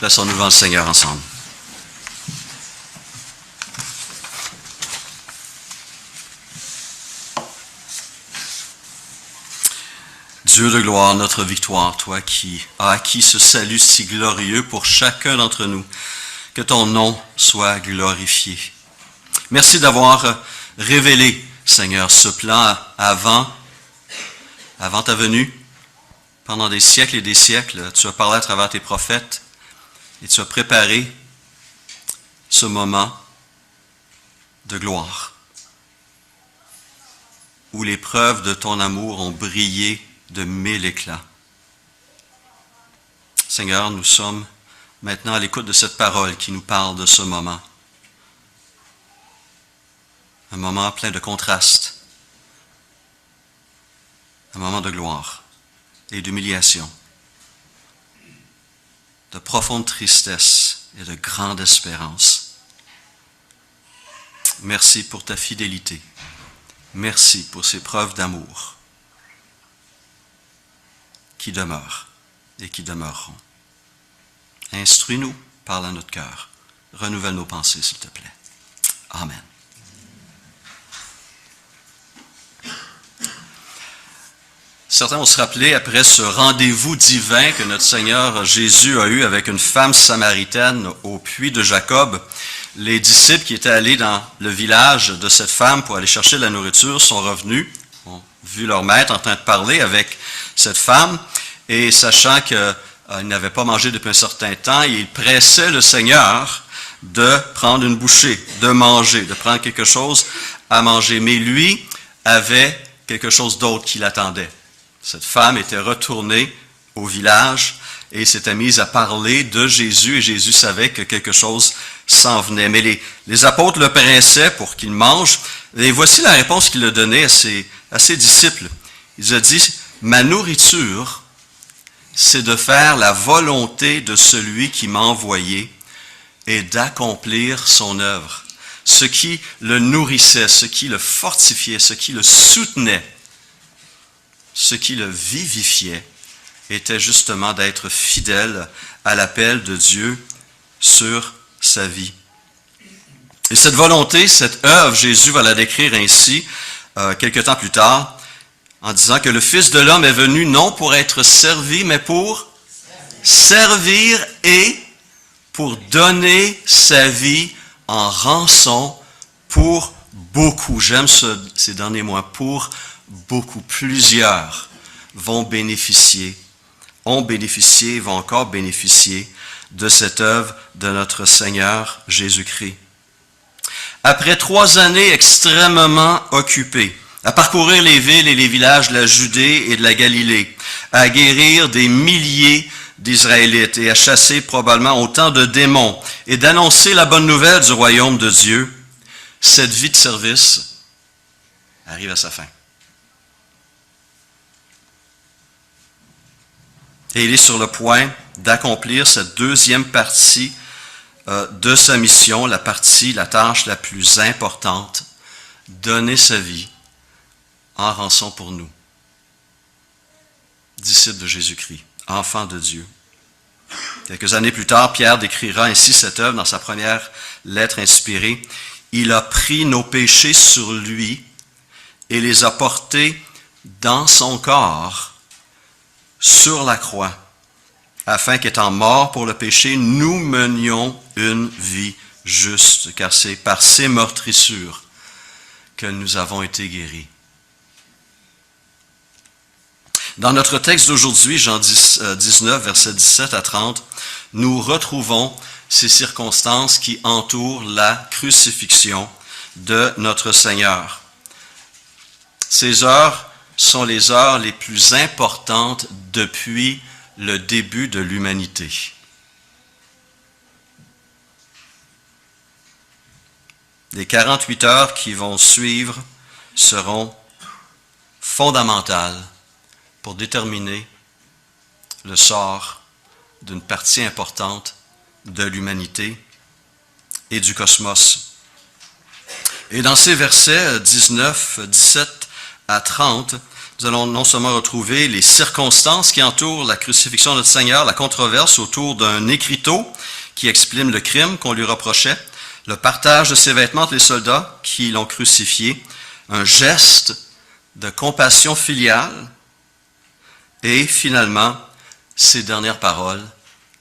Plaçons-nous devant le Seigneur ensemble. Dieu de gloire, notre victoire, toi qui as acquis ce salut si glorieux pour chacun d'entre nous, que ton nom soit glorifié. Merci d'avoir révélé, Seigneur, ce plan avant ta venue. Pendant des siècles et des siècles, tu as parlé à travers tes prophètes et tu as préparé ce moment de gloire où les preuves de ton amour ont brillé de 1000 éclats. Seigneur, nous sommes maintenant à l'écoute de cette parole qui nous parle de ce moment. Un moment plein de contrastes. Un moment de gloire et d'humiliation. De profonde tristesse et de grande espérance. Merci pour ta fidélité. Merci pour ces preuves d'amour qui demeurent et qui demeureront. Instruis-nous, parle à notre cœur. Renouvelle nos pensées, s'il te plaît. Amen. Certains vont se rappeler, après ce rendez-vous divin que notre Seigneur Jésus a eu avec une femme samaritaine au puits de Jacob, les disciples qui étaient allés dans le village de cette femme pour aller chercher de la nourriture sont revenus, ont vu leur maître en train de parler avec cette femme, et sachant qu'ils n'avaient pas mangé depuis un certain temps, ils pressaient le Seigneur de prendre une bouchée, de manger, de prendre quelque chose à manger. Mais lui avait quelque chose d'autre qui l'attendait. Cette femme était retournée au village et s'était mise à parler de Jésus, et Jésus savait que quelque chose s'en venait. Mais les apôtres le pressaient pour qu'il mange, et voici la réponse qu'il a donnée à ses disciples. Il a dit, « Ma nourriture, c'est de faire la volonté de celui qui m'a envoyé et d'accomplir son œuvre. » Ce qui le nourrissait, ce qui le fortifiait, ce qui le soutenait, ce qui le vivifiait, était justement d'être fidèle à l'appel de Dieu sur sa vie. Et cette volonté, cette œuvre, Jésus va la décrire ainsi, quelque temps plus tard, en disant que le Fils de l'homme est venu non pour être servi, mais pour servir et pour donner sa vie en rançon pour beaucoup. J'aime ces derniers mots, pour beaucoup. Plusieurs vont bénéficier, vont encore bénéficier de cette œuvre de notre Seigneur Jésus-Christ. Après 3 années extrêmement occupées, à parcourir les villes et les villages de la Judée et de la Galilée, à guérir des milliers d'Israélites et à chasser probablement autant de démons et d'annoncer la bonne nouvelle du royaume de Dieu, cette vie de service arrive à sa fin. Et il est sur le point d'accomplir cette deuxième partie de sa mission, la tâche la plus importante, donner sa vie en rançon pour nous. Disciple de Jésus-Christ, enfant de Dieu. Quelques années plus tard, Pierre décrira ainsi cette œuvre dans sa première lettre inspirée. Il a pris nos péchés sur lui et les a portés dans son corps sur la croix, afin qu'étant morts pour le péché, nous menions une vie juste, car c'est par ces meurtrissures que nous avons été guéris. Dans notre texte d'aujourd'hui, Jean 19, versets 17 à 30, nous retrouvons ces circonstances qui entourent la crucifixion de notre Seigneur. Ces heures sont les heures les plus importantes depuis le début de l'humanité. Les 48 heures qui vont suivre seront fondamentales pour déterminer le sort d'une partie importante de l'humanité et du cosmos. Et dans ces versets 19, 17 à 30 nous allons non seulement retrouver les circonstances qui entourent la crucifixion de notre Seigneur, la controverse autour d'un écriteau qui exprime le crime qu'on lui reprochait, le partage de ses vêtements entre les soldats qui l'ont crucifié, un geste de compassion filiale et finalement ses dernières paroles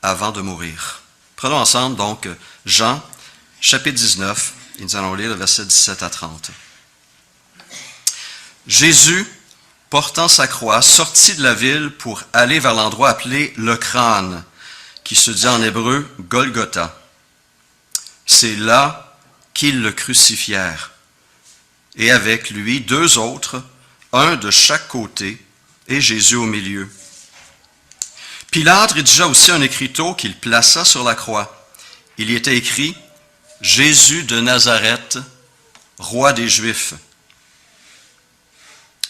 avant de mourir. Prenons ensemble donc Jean, chapitre 19, et nous allons lire le verset 17 à 30. Jésus, portant sa croix, sortit de la ville pour aller vers l'endroit appelé le crâne, qui se dit en hébreu Golgotha. C'est là qu'ils le crucifièrent, et avec lui 2 autres, un de chaque côté, et Jésus au milieu. Pilate rédigea aussi un écriteau qu'il plaça sur la croix. Il y était écrit « Jésus de Nazareth, roi des Juifs ».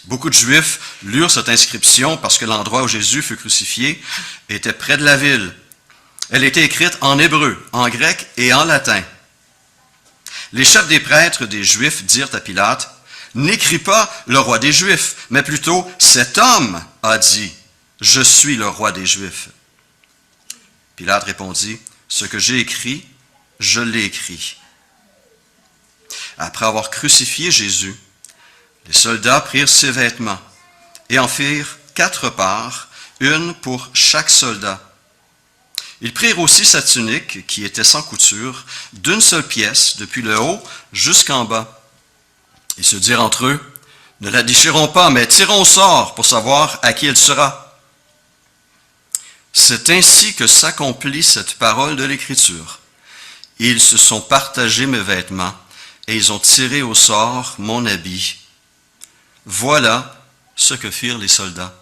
Beaucoup de Juifs lurent cette inscription parce que l'endroit où Jésus fut crucifié était près de la ville. Elle était écrite en hébreu, en grec et en latin. Les chefs des prêtres des Juifs dirent à Pilate, « N'écris pas le roi des Juifs, mais plutôt cet homme a dit, je suis le roi des Juifs. » Pilate répondit, « Ce que j'ai écrit, je l'ai écrit. » Après avoir crucifié Jésus, les soldats prirent ses vêtements et en firent 4 parts, une pour chaque soldat. Ils prirent aussi sa tunique, qui était sans couture, d'une seule pièce, depuis le haut jusqu'en bas. Ils se dirent entre eux, « Ne la déchirons pas, mais tirons au sort pour savoir à qui elle sera. » C'est ainsi que s'accomplit cette parole de l'Écriture. Ils se sont partagés mes vêtements, et ils ont tiré au sort mon habit. Voilà ce que firent les soldats.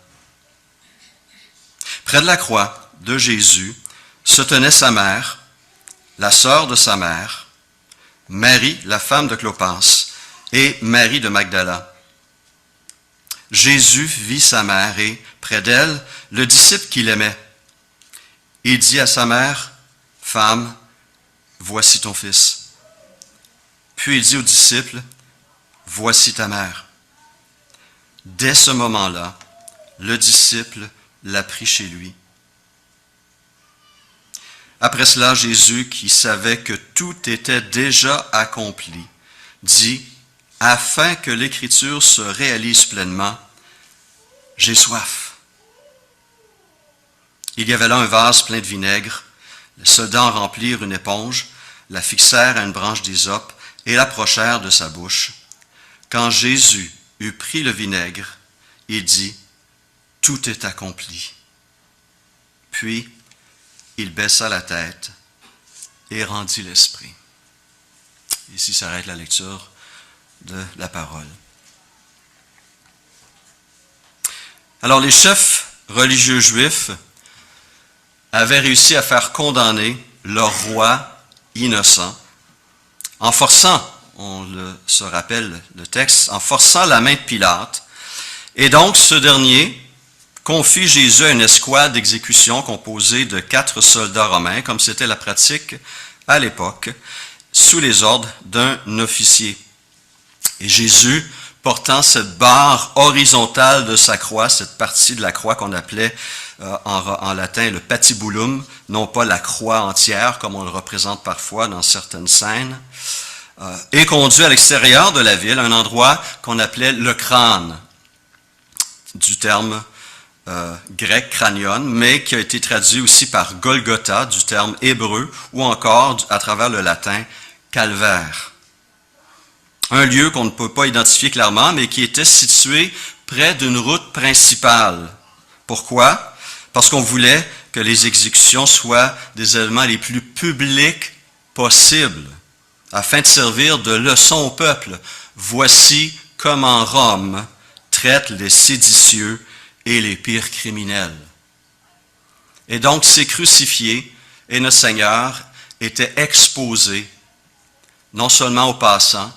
Près de la croix de Jésus se tenait sa mère, la sœur de sa mère, Marie, la femme de Clopas, et Marie de Magdala. Jésus vit sa mère et, près d'elle, le disciple qu'il aimait. Il dit à sa mère, « Femme, voici ton fils. » Puis il dit au disciple, « Voici ta mère. » Dès ce moment-là, le disciple l'a pris chez lui. Après cela, Jésus, qui savait que tout était déjà accompli, dit, afin que l'Écriture se réalise pleinement, « J'ai soif. » Il y avait là un vase plein de vinaigre. Les soldats en remplirent une éponge, la fixèrent à une branche d'hysope et l'approchèrent de sa bouche. Quand Jésus eut pris le vinaigre, il dit, « Tout est accompli. » Puis, il baissa la tête et rendit l'esprit. Ici s'arrête la lecture de la parole. Alors, les chefs religieux juifs avaient réussi à faire condamner leur roi innocent en forçant, se rappelle le texte, en forçant la main de Pilate. Et donc, ce dernier confie Jésus à une escouade d'exécution composée de 4 soldats romains, comme c'était la pratique à l'époque, sous les ordres d'un officier. Et Jésus, portant cette barre horizontale de sa croix, cette partie de la croix qu'on appelait en latin le patibulum, non pas la croix entière, comme on le représente parfois dans certaines scènes, est conduit à l'extérieur de la ville, un endroit qu'on appelait le crâne, du terme grec cranion, mais qui a été traduit aussi par Golgotha, du terme hébreu, ou encore, à travers le latin, calvaire. Un lieu qu'on ne peut pas identifier clairement, mais qui était situé près d'une route principale. Pourquoi? Parce qu'on voulait que les exécutions soient des éléments les plus publics possibles, afin de servir de leçon au peuple. Voici comment Rome traite les séditieux et les pires criminels. Et donc, ces crucifiés et notre Seigneur étaient exposés, non seulement aux passants,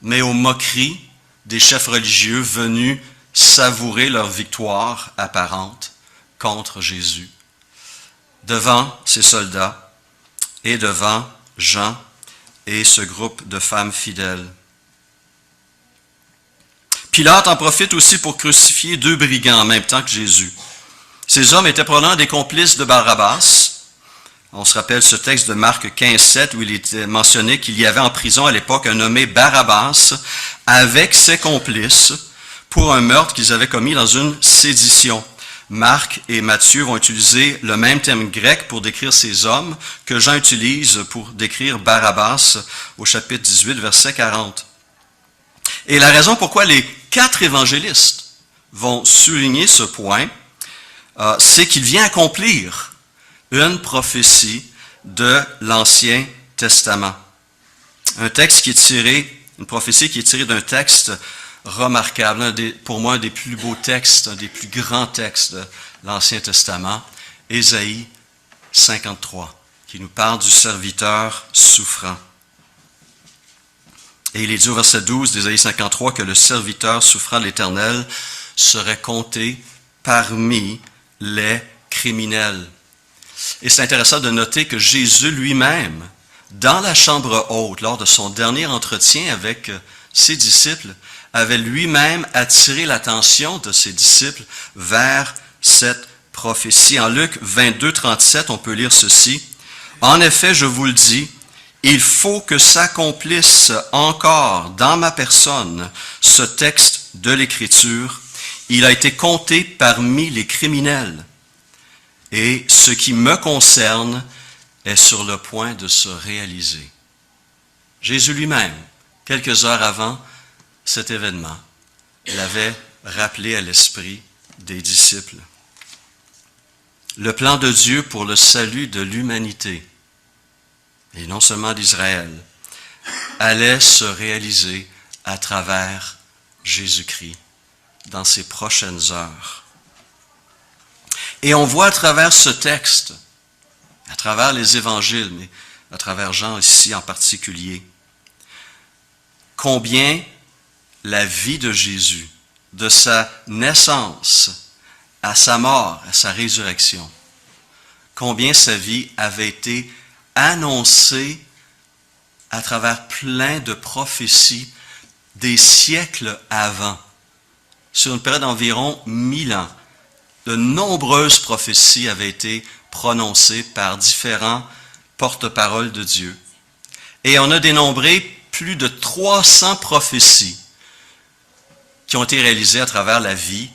mais aux moqueries des chefs religieux venus savourer leur victoire apparente contre Jésus, devant ces soldats et devant Jean et ce groupe de femmes fidèles. Pilate en profite aussi pour crucifier 2 brigands en même temps que Jésus. Ces hommes étaient probablement des complices de Barabbas. On se rappelle ce texte de Marc 15, 7 où il était mentionné qu'il y avait en prison à l'époque un nommé Barabbas avec ses complices pour un meurtre qu'ils avaient commis dans une sédition. Marc et Matthieu vont utiliser le même terme grec pour décrire ces hommes que Jean utilise pour décrire Barabbas au chapitre 18, verset 40. Et la raison pourquoi les 4 évangélistes vont souligner ce point, c'est qu'il vient accomplir une prophétie de l'Ancien Testament. Une prophétie qui est tirée d'un texte remarquable, pour moi un des plus beaux textes, un des plus grands textes de l'Ancien Testament, Ésaïe 53, qui nous parle du serviteur souffrant. Et il est dit au verset 12 d'Ésaïe 53 que le serviteur souffrant de l'Éternel serait compté parmi les criminels. Et c'est intéressant de noter que Jésus lui-même, dans la chambre haute, lors de son dernier entretien avec ses disciples, avait lui-même attiré l'attention de ses disciples vers cette prophétie. En Luc 22, 37, on peut lire ceci. « En effet, je vous le dis, il faut que s'accomplisse encore dans ma personne ce texte de l'Écriture. Il a été compté parmi les criminels. Et ce qui me concerne est sur le point de se réaliser. » Jésus lui-même, quelques heures avant cet événement, l'avait rappelé à l'esprit des disciples. Le plan de Dieu pour le salut de l'humanité, et non seulement d'Israël, allait se réaliser à travers Jésus-Christ dans ces prochaines heures. Et on voit à travers ce texte, à travers les évangiles, mais à travers Jean ici en particulier, combien la vie de Jésus, de sa naissance à sa mort, à sa résurrection, combien sa vie avait été annoncée à travers plein de prophéties des siècles avant, sur une période d'environ 1000 ans. De nombreuses prophéties avaient été prononcées par différents porte-paroles de Dieu. Et on a dénombré plus de 300 prophéties qui ont été réalisées à travers la vie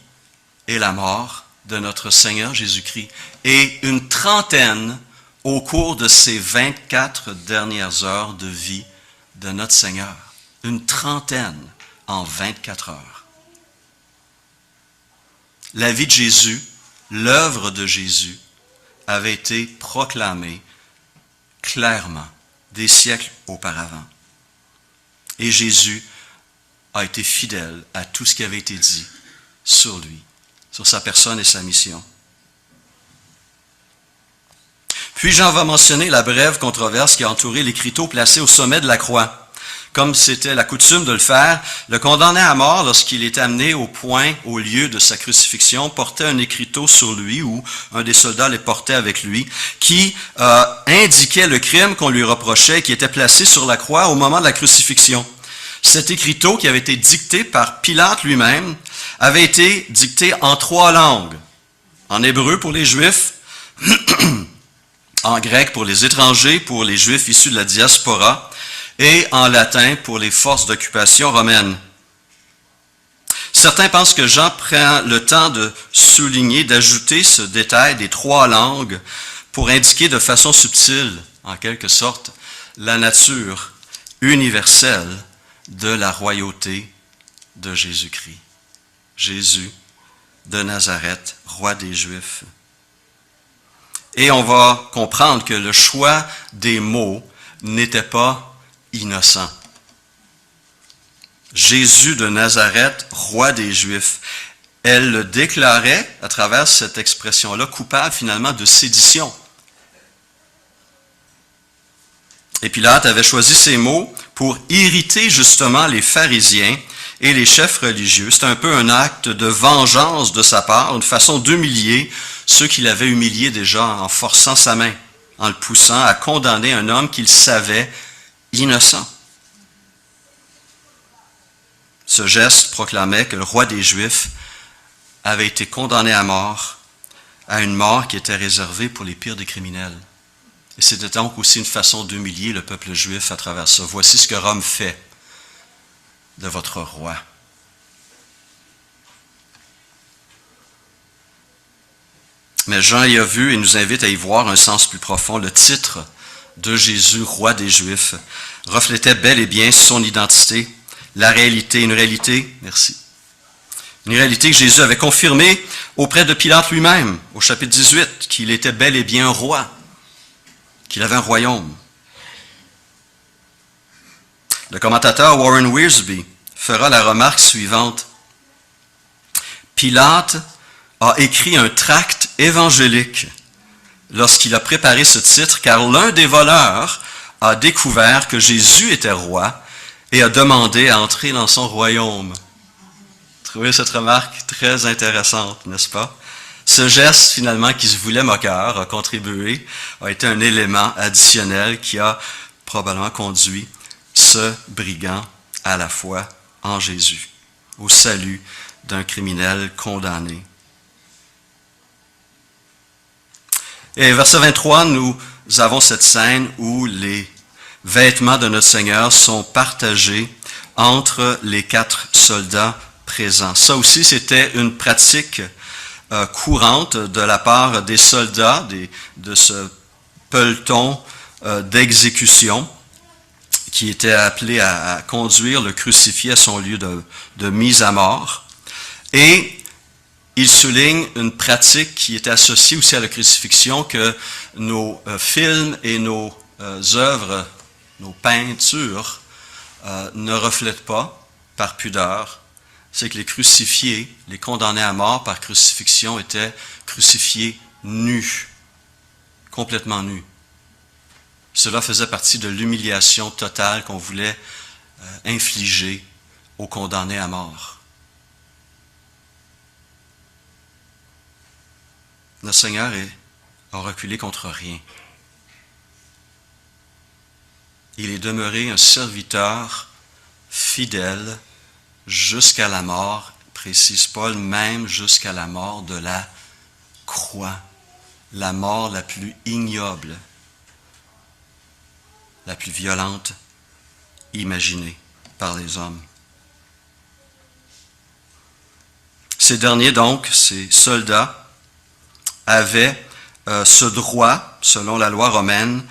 et la mort de notre Seigneur Jésus-Christ. Et une trentaine au cours de ces 24 dernières heures de vie de notre Seigneur. Une trentaine en 24 heures. La vie de Jésus, l'œuvre de Jésus, avait été proclamée clairement des siècles auparavant. Et Jésus a été fidèle à tout ce qui avait été dit sur lui, sur sa personne et sa mission. Puis Jean va mentionner la brève controverse qui a entouré l'écriteau placé au sommet de la croix. Comme c'était la coutume de le faire, le condamné à mort, lorsqu'il était amené au lieu de sa crucifixion, portait un écriteau sur lui, ou un des soldats les portait avec lui, qui indiquait le crime qu'on lui reprochait et qui était placé sur la croix au moment de la crucifixion. Cet écriteau, qui avait été dicté par Pilate lui-même, avait été dicté en 3 langues. En hébreu pour les Juifs, en grec pour les étrangers, pour les Juifs issus de la diaspora, et en latin pour les forces d'occupation romaines. Certains pensent que Jean prend le temps de souligner, d'ajouter ce détail des 3 langues pour indiquer de façon subtile, en quelque sorte, la nature universelle de la royauté de Jésus-Christ. Jésus de Nazareth, roi des Juifs. Et on va comprendre que le choix des mots n'était pas innocent. Jésus de Nazareth, roi des Juifs. Elle le déclarait, à travers cette expression-là, coupable finalement de sédition. Et Pilate avait choisi ces mots pour irriter justement les pharisiens et les chefs religieux. C'est un peu un acte de vengeance de sa part, une façon d'humilier ceux qui l'avaient humilié déjà en forçant sa main, en le poussant à condamner un homme qu'il savait innocent. Ce geste proclamait que le roi des Juifs avait été condamné à mort, à une mort qui était réservée pour les pires des criminels. Et c'était donc aussi une façon d'humilier le peuple juif à travers ça. Voici ce que Rome fait de votre roi. Mais Jean y a vu et nous invite à y voir un sens plus profond. Le titre de Jésus, roi des Juifs, reflétait bel et bien son identité, la réalité, une réalité que Jésus avait confirmée auprès de Pilate lui-même, au chapitre 18, qu'il était bel et bien un roi, qu'il avait un royaume. Le commentateur Warren Wiersbe fera la remarque suivante. Pilate a écrit un tract évangélique lorsqu'il a préparé ce titre, car l'un des voleurs a découvert que Jésus était roi et a demandé à entrer dans son royaume. Vous trouvez cette remarque très intéressante, n'est-ce pas? Ce geste, finalement, qui se voulait moqueur, a contribué, a été un élément additionnel qui a probablement conduit ce brigand à la foi en Jésus, au salut d'un criminel condamné. Et verset 23, nous avons cette scène où les vêtements de notre Seigneur sont partagés entre les 4 soldats présents. Ça aussi, c'était une pratique courante de la part des soldats, de ce peloton d'exécution qui était appelé à conduire le crucifié à son lieu de mise à mort. Et il souligne une pratique qui était associée aussi à la crucifixion, que nos films et nos œuvres, nos peintures, ne reflètent pas par pudeur. C'est que les crucifiés, les condamnés à mort par crucifixion, étaient crucifiés nus, complètement nus. Cela faisait partie de l'humiliation totale qu'on voulait infliger aux condamnés à mort. Notre Seigneur a reculé contre rien. Il est demeuré un serviteur fidèle jusqu'à la mort, précise Paul, même jusqu'à la mort de la croix, la mort la plus ignoble, la plus violente imaginée par les hommes. Ces derniers donc, ces soldats, avaient ce droit, selon la loi romaine,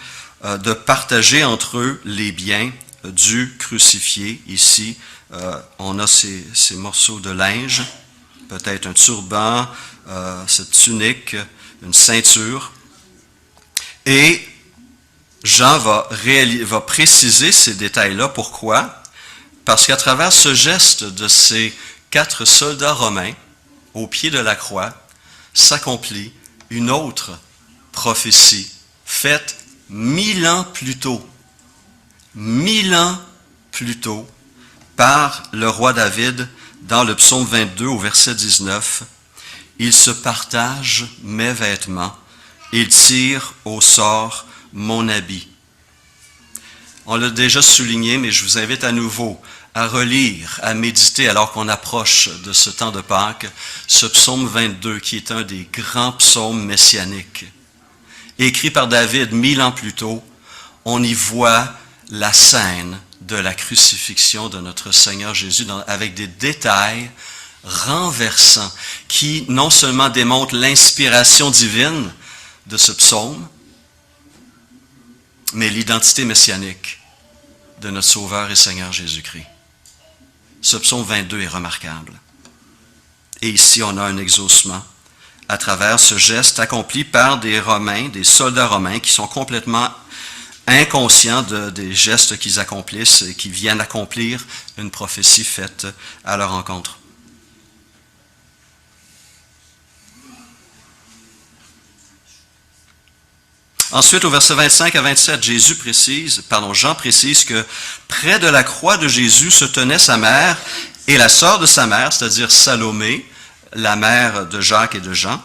de partager entre eux les biens du crucifié. Ici, on a ces morceaux de linge, peut-être un turban, cette tunique, une ceinture. Et Jean va préciser ces détails-là. Pourquoi? Parce qu'à travers ce geste de ces 4 soldats romains, au pied de la croix, s'accomplit une autre prophétie faite 1000 ans plus tôt. 1000 ans plus tôt, par le roi David, dans le psaume 22 au verset 19, « Il se partage mes vêtements, il tire au sort mon habit. » On l'a déjà souligné, mais je vous invite à nouveau à relire, à méditer alors qu'on approche de ce temps de Pâques, ce psaume 22 qui est un des grands psaumes messianiques. Écrit par David 1000 ans plus tôt, on y voit la scène de la crucifixion de notre Seigneur Jésus avec des détails renversants qui non seulement démontrent l'inspiration divine de ce psaume, mais l'identité messianique de notre Sauveur et Seigneur Jésus-Christ. Ce psaume 22 est remarquable. Et ici, on a un exaucement à travers ce geste accompli par des Romains, des soldats romains qui sont complètement inconscients des gestes qu'ils accomplissent et qui viennent accomplir une prophétie faite à leur encontre. Ensuite, au verset 25 à 27, Jean précise que près de la croix de Jésus se tenait sa mère et la sœur de sa mère, c'est-à-dire Salomé, la mère de Jacques et de Jean,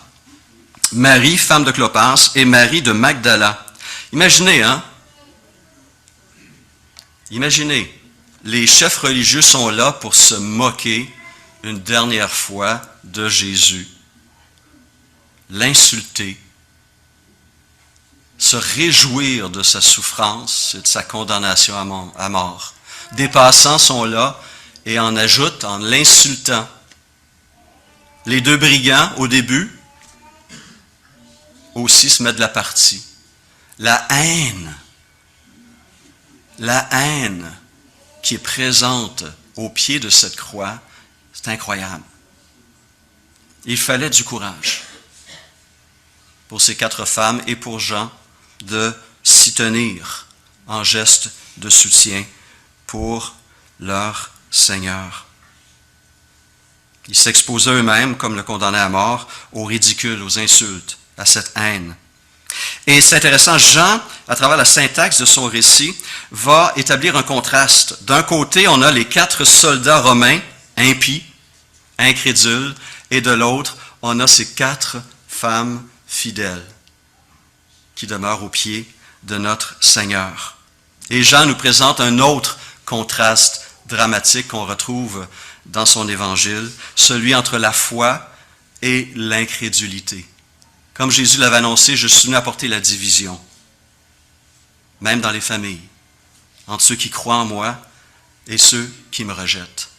Marie, femme de Clopas, et Marie de Magdala. Imaginez, les chefs religieux sont là pour se moquer une dernière fois de Jésus, l'insulter, se réjouir de sa souffrance et de sa condamnation à mort. Des passants sont là et en ajoutent en l'insultant. Les deux brigands, au début, aussi se mettent de la partie. La haine qui est présente au pied de cette croix, c'est incroyable. Il fallait du courage pour ces 4 femmes et pour Jean de s'y tenir en geste de soutien pour leur Seigneur. Ils s'exposaient eux-mêmes, comme le condamné à mort, au ridicule, aux insultes, à cette haine. Et c'est intéressant, Jean, à travers la syntaxe de son récit, va établir un contraste. D'un côté, on a les 4 soldats romains, impies, incrédules, et de l'autre, on a ces 4 femmes fidèles qui demeurent au pied de notre Seigneur. Et Jean nous présente un autre contraste dramatique qu'on retrouve dans son évangile, celui entre la foi et l'incrédulité. Comme Jésus l'avait annoncé, je suis venu apporter la division, même dans les familles, entre ceux qui croient en moi et ceux qui me rejettent.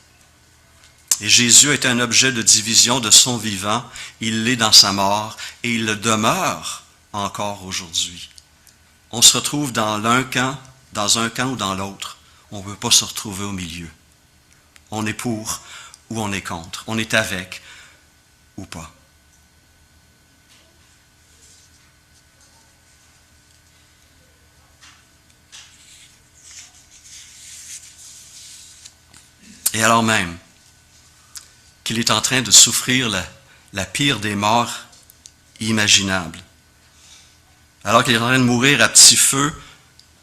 Et Jésus est un objet de division de son vivant, il l'est dans sa mort et il le demeure encore aujourd'hui. On se retrouve dans un camp ou dans l'autre. On ne peut pas se retrouver au milieu. On est pour ou on est contre. On est avec ou pas. Et alors même qu'il est en train de souffrir la pire des morts imaginables, alors qu'il est en train de mourir à petit feu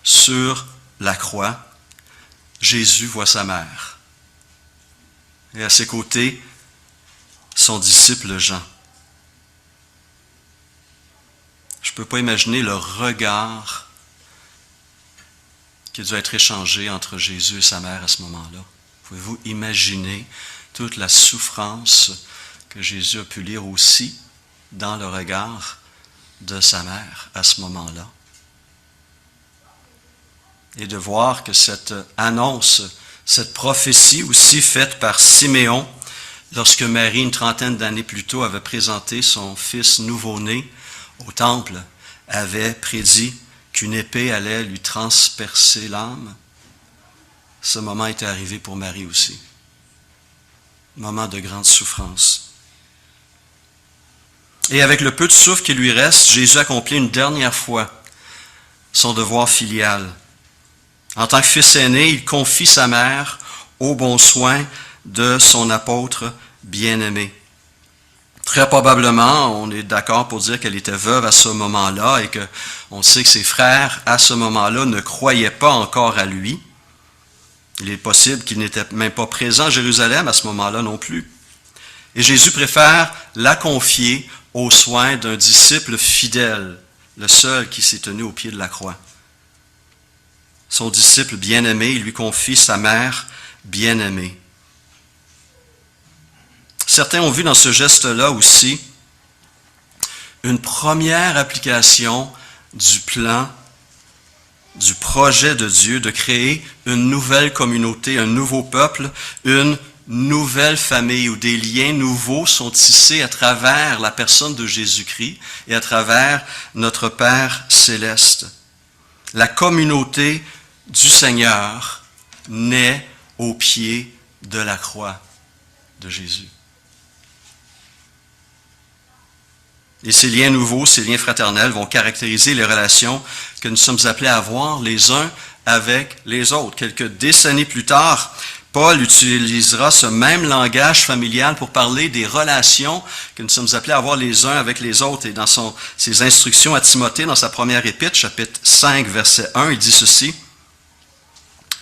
sur la croix, Jésus voit sa mère. Et à ses côtés, son disciple Jean. Je ne peux pas imaginer le regard qui a dû être échangé entre Jésus et sa mère à ce moment-là. Pouvez-vous imaginer toute la souffrance que Jésus a pu lire aussi dans le regard de sa mère à ce moment-là? Et de voir que cette annonce, cette prophétie aussi faite par Siméon, lorsque Marie, une trentaine d'années plus tôt, avait présenté son fils nouveau-né au temple, avait prédit qu'une épée allait lui transpercer l'âme. Ce moment était arrivé pour Marie aussi. Moment de grande souffrance. Et avec le peu de souffle qui lui reste, Jésus accomplit une dernière fois son devoir filial. En tant que fils aîné, il confie sa mère au bon soin de son apôtre bien-aimé. Très probablement, on est d'accord pour dire qu'elle était veuve à ce moment-là et qu'on sait que ses frères, à ce moment-là, ne croyaient pas encore à lui. Il est possible qu'il n'était même pas présent à Jérusalem à ce moment-là non plus. Et Jésus préfère la confier aux soins d'un disciple fidèle, le seul qui s'est tenu au pied de la croix. Son disciple bien-aimé, il lui confie sa mère bien-aimée. Certains ont vu dans ce geste-là aussi une première application du plan, du projet de Dieu de créer une nouvelle communauté, un nouveau peuple, une nouvelle famille où des liens nouveaux sont tissés à travers la personne de Jésus-Christ et à travers notre Père céleste. La communauté du Seigneur naît au pied de la croix de Jésus. Et ces liens nouveaux, ces liens fraternels vont caractériser les relations que nous sommes appelés à avoir les uns avec les autres. Quelques décennies plus tard, Paul utilisera ce même langage familial pour parler des relations que nous sommes appelés à avoir les uns avec les autres. Et dans ses instructions à Timothée, dans sa première épître, chapitre 5, verset 1, il dit ceci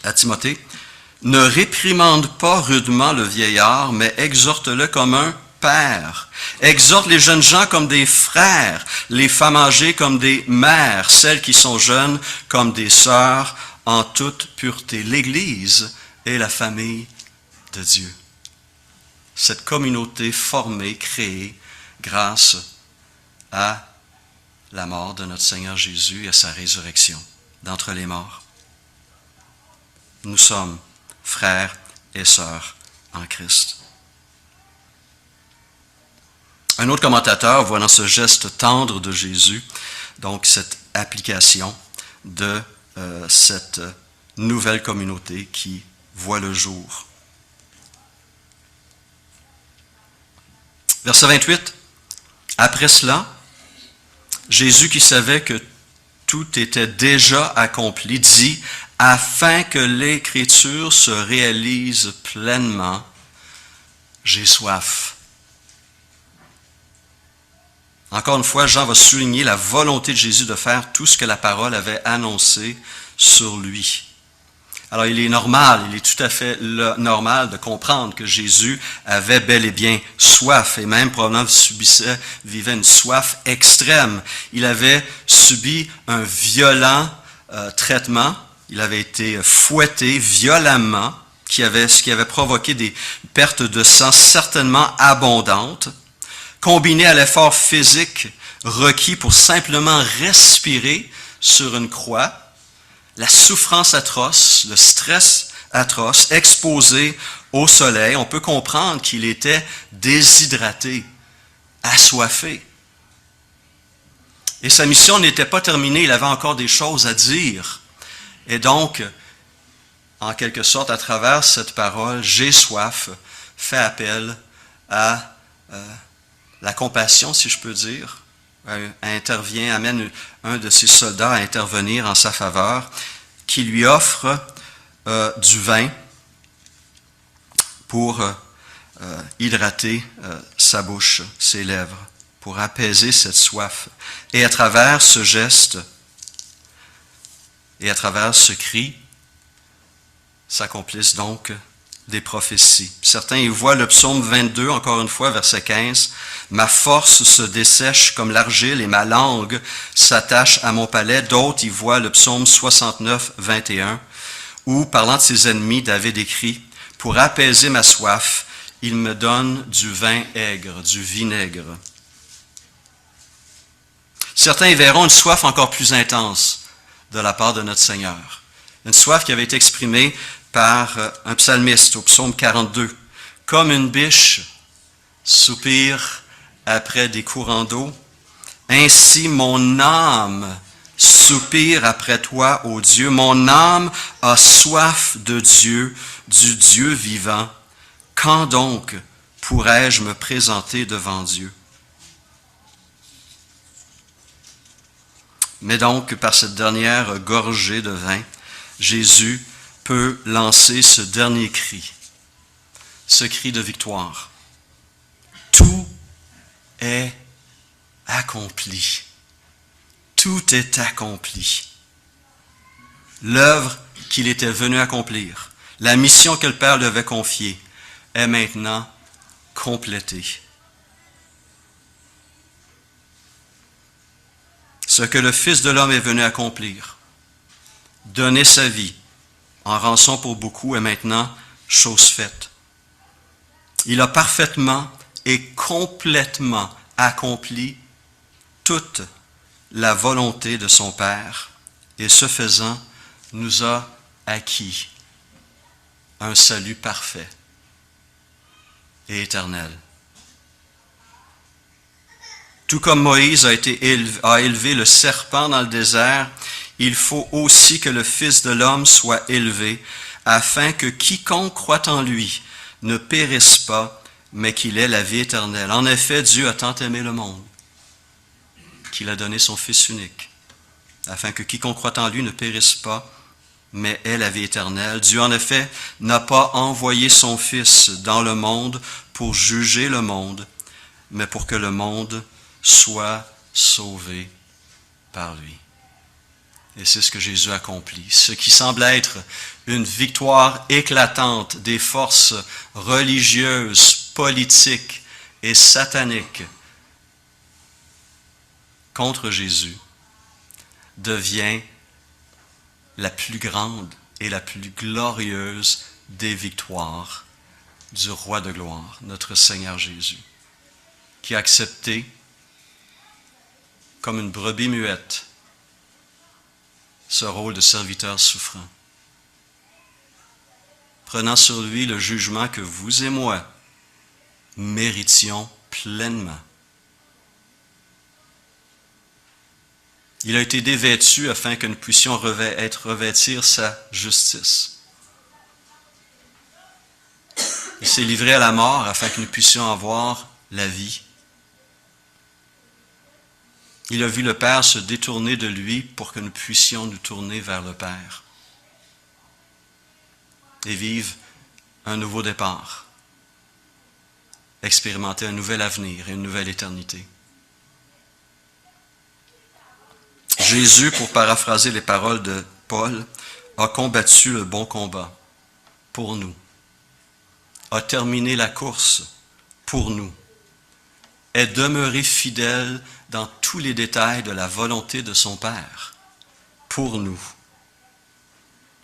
à Timothée, « Ne réprimande pas rudement le vieillard, mais exhorte-le comme un père. Exhorte les jeunes gens comme des frères, les femmes âgées comme des mères, celles qui sont jeunes comme des sœurs en toute pureté. » L'Église et la famille de Dieu. Cette communauté formée, créée grâce à la mort de notre Seigneur Jésus et à sa résurrection d'entre les morts. Nous sommes frères et sœurs en Christ. Un autre commentateur voit dans ce geste tendre de Jésus, donc cette application de cette nouvelle communauté qui voit le jour. Verset 28. Après cela, Jésus, qui savait que tout était déjà accompli, dit, afin que l'Écriture se réalise pleinement, j'ai soif. Encore une fois, Jean va souligner la volonté de Jésus de faire tout ce que la parole avait annoncé sur lui. Alors, il est tout à fait normal de comprendre que Jésus avait bel et bien soif, et même probablement vivait une soif extrême. Il avait subi un violent traitement, il avait été fouetté violemment, ce qui avait provoqué des pertes de sang certainement abondantes, combiné à l'effort physique requis pour simplement respirer sur une croix, la souffrance atroce, le stress atroce, exposé au soleil, on peut comprendre qu'il était déshydraté, assoiffé. Et sa mission n'était pas terminée, il avait encore des choses à dire. Et donc, en quelque sorte, à travers cette parole, j'ai soif, fait appel à la compassion, si je peux dire, amène un de ses soldats à intervenir en sa faveur, qui lui offre du vin pour hydrater sa bouche, ses lèvres, pour apaiser cette soif. Et à travers ce geste, et à travers ce cri, s'accomplissent donc des prophéties. Certains y voient le psaume 22, encore une fois, verset 15. « Ma force se dessèche comme l'argile et ma langue s'attache à mon palais. » D'autres y voient le psaume 69, 21, où, parlant de ses ennemis, David écrit « Pour apaiser ma soif, il me donne du vin aigre, du vinaigre. » Certains y verront une soif encore plus intense de la part de notre Seigneur. Une soif qui avait été exprimée par un psalmiste au psaume 42. « Comme une biche soupire après des courants d'eau, ainsi mon âme soupire après toi, ô Dieu. Mon âme a soif de Dieu, du Dieu vivant. Quand donc pourrais-je me présenter devant Dieu? » Mais donc, par cette dernière gorgée de vin, Jésus peut lancer ce dernier cri, ce cri de victoire. Tout est accompli. Tout est accompli. L'œuvre qu'il était venu accomplir, la mission que le Père lui avait confiée, est maintenant complétée. Ce que le Fils de l'homme est venu accomplir, donner sa vie en rançon pour beaucoup, est maintenant chose faite. Il a parfaitement et complètement accompli toute la volonté de son Père, et ce faisant, nous a acquis un salut parfait et éternel. Tout comme Moïse a élevé le serpent dans le désert, il faut aussi que le Fils de l'homme soit élevé, afin que quiconque croit en lui ne périsse pas, mais qu'il ait la vie éternelle. En effet, Dieu a tant aimé le monde qu'il a donné son Fils unique, afin que quiconque croit en lui ne périsse pas, mais ait la vie éternelle. Dieu, en effet, n'a pas envoyé son Fils dans le monde pour juger le monde, mais pour que le monde soit sauvé par lui. Et c'est ce que Jésus accomplit. Ce qui semble être une victoire éclatante des forces religieuses, politiques et sataniques contre Jésus devient la plus grande et la plus glorieuse des victoires du Roi de gloire, notre Seigneur Jésus, qui a accepté, comme une brebis muette, ce rôle de serviteur souffrant, prenant sur lui le jugement que vous et moi méritions pleinement. Il a été dévêtu afin que nous puissions revêtir sa justice. Il s'est livré à la mort afin que nous puissions avoir la vie. Il a vu le Père se détourner de lui pour que nous puissions nous tourner vers le Père et vivre un nouveau départ, expérimenter un nouvel avenir et une nouvelle éternité. Jésus, pour paraphraser les paroles de Paul, a combattu le bon combat pour nous, a terminé la course pour nous, est demeuré fidèle dans tous les détails de la volonté de son Père pour nous.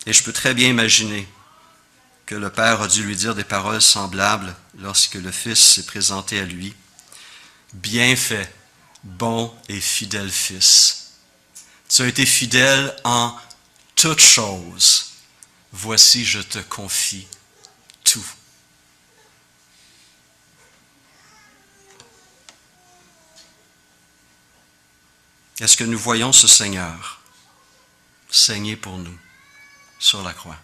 Et je peux très bien imaginer que le Père a dû lui dire des paroles semblables lorsque le Fils s'est présenté à lui. Bien fait, bon et fidèle Fils. Tu as été fidèle en toutes choses. Voici, je te confie tout. Est-ce que nous voyons ce Seigneur saigner pour nous sur la croix?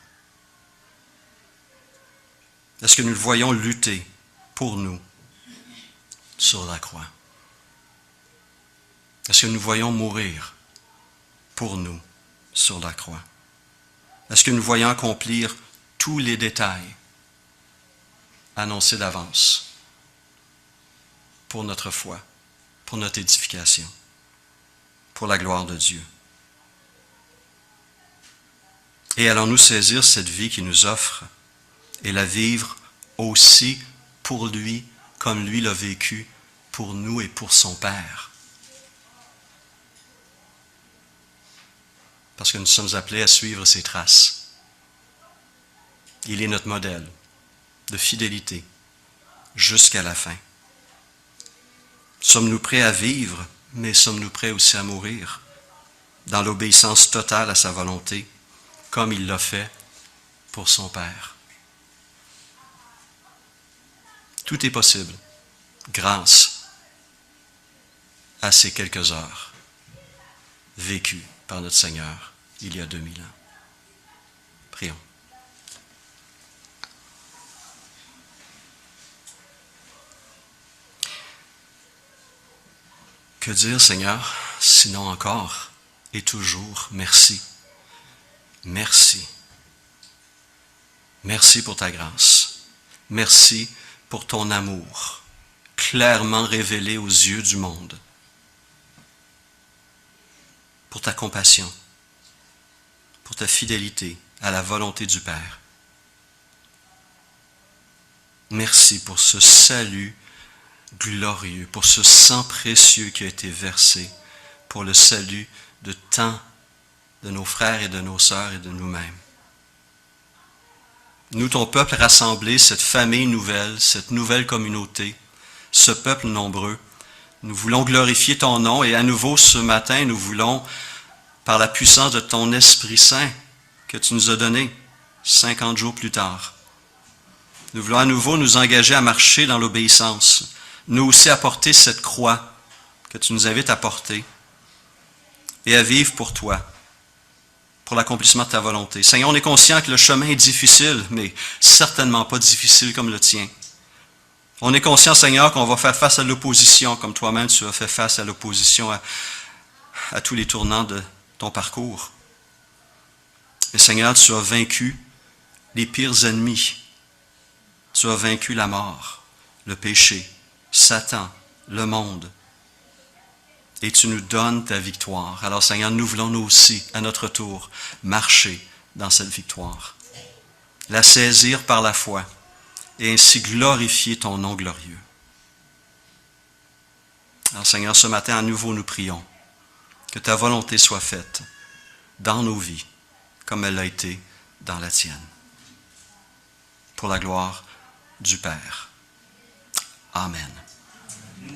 Est-ce que nous le voyons lutter pour nous sur la croix? Est-ce que nous voyons mourir pour nous sur la croix? Est-ce que nous voyons accomplir tous les détails annoncés d'avance pour notre foi, pour notre édification, pour la gloire de Dieu? Et allons-nous saisir cette vie qu'il nous offre et la vivre aussi pour lui, comme lui l'a vécu pour nous et pour son Père? Parce que nous sommes appelés à suivre ses traces. Il est notre modèle de fidélité jusqu'à la fin. Sommes-nous prêts à vivre, mais sommes-nous prêts aussi à mourir dans l'obéissance totale à sa volonté, comme il l'a fait pour son Père? Tout est possible grâce à ces quelques heures vécues par notre Seigneur il y a 2000 ans. Prions. Que dire, Seigneur, sinon encore et toujours merci. Merci. Merci pour ta grâce. Merci pour ton amour, clairement révélé aux yeux du monde. Pour ta compassion, pour ta fidélité à la volonté du Père. Merci pour ce salut glorieux, pour ce sang précieux qui a été versé pour le salut de tant de nos frères et de nos sœurs et de nous-mêmes. Nous, ton peuple rassemblé, cette famille nouvelle, cette nouvelle communauté, ce peuple nombreux, nous voulons glorifier ton nom et à nouveau ce matin, nous voulons, par la puissance de ton Esprit Saint que tu nous as donné 50 jours plus tard, nous voulons à nouveau nous engager à marcher dans l'obéissance, nous aussi à porter cette croix que tu nous invites à porter et à vivre pour toi, pour l'accomplissement de ta volonté. Seigneur, on est conscient que le chemin est difficile, mais certainement pas difficile comme le tien. On est conscient, Seigneur, qu'on va faire face à l'opposition, comme toi-même tu as fait face à l'opposition à tous les tournants de ton parcours. Mais Seigneur, tu as vaincu les pires ennemis. Tu as vaincu la mort, le péché, Satan, le monde. Et tu nous donnes ta victoire. Alors Seigneur, nous voulons nous aussi, à notre tour, marcher dans cette victoire. La saisir par la foi et ainsi glorifier ton nom glorieux. Alors Seigneur, ce matin, à nouveau, nous prions que ta volonté soit faite dans nos vies comme elle l'a été dans la tienne. pour la gloire du Père. Amen.